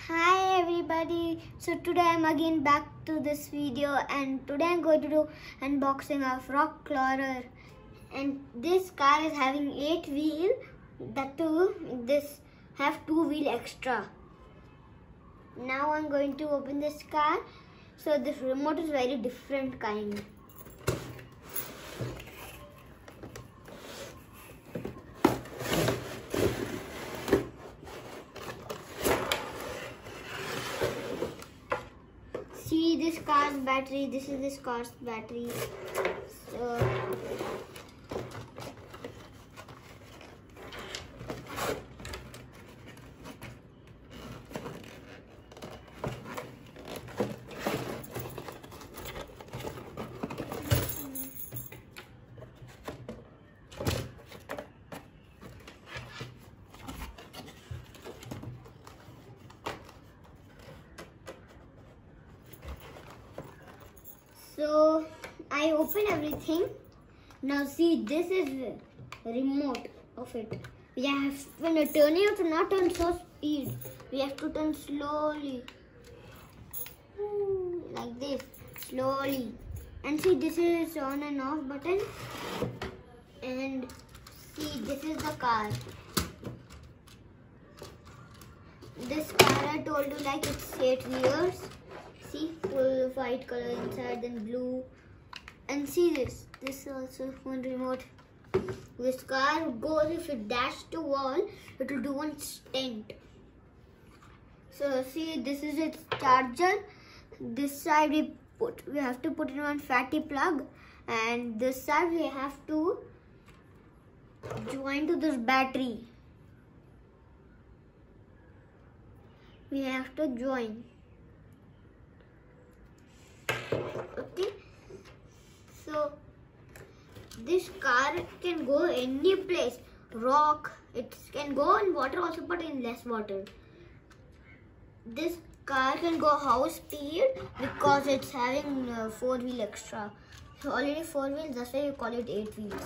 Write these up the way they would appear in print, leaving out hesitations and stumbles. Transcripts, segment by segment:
Hi everybody, so today I'm again back to this video and today I'm going to do unboxing of Rock Crawler. And this car is having 8 wheels, that too this have 2 wheels extra. Now I'm going to open this car. So this remote is very different kind. See this car's battery, this is this car's battery. So I open everything. Now see, this is the remote of it. We have, when you turn it, to not turn so speed. We have to turn slowly. Like this, slowly. And see, this is on and off button. And see, this is the car. This car I told you like it's 8 wheels. See, full white color inside, then blue. And see this is also one remote. This car goes, if it dash to wall, it will do one stent. So see, this is its charger. This side we have to put in one fatty plug, and this side we have to join to this battery. We have to join. Okay, so this car can go any place. Rock, it can go in water also, but in less water. This car can go house speed because it's having 4 wheels extra. So already 4 wheels, that's why you call it 8 wheels.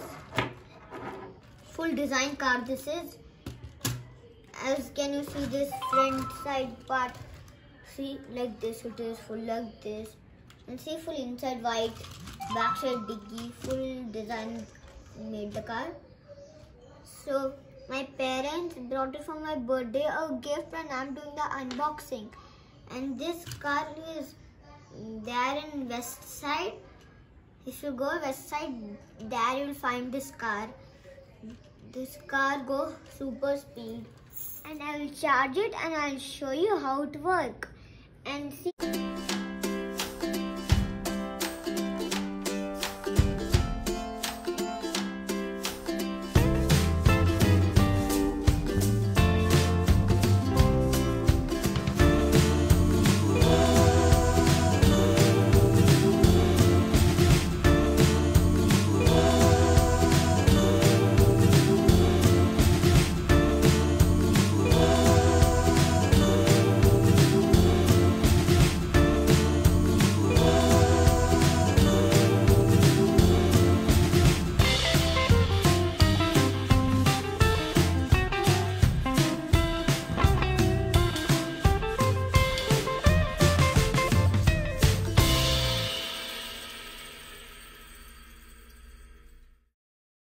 Full design car this is. As can you see this front side part? See, like this it is, full like this. And see, full inside white, back side diggy, full design made the car. So my parents brought it for my birthday, a gift, and I'm doing the unboxing. And this car is there in west side. If you go west side, there you will find this car. This car goes super speed. And I will charge it and I'll show you how it works. And see.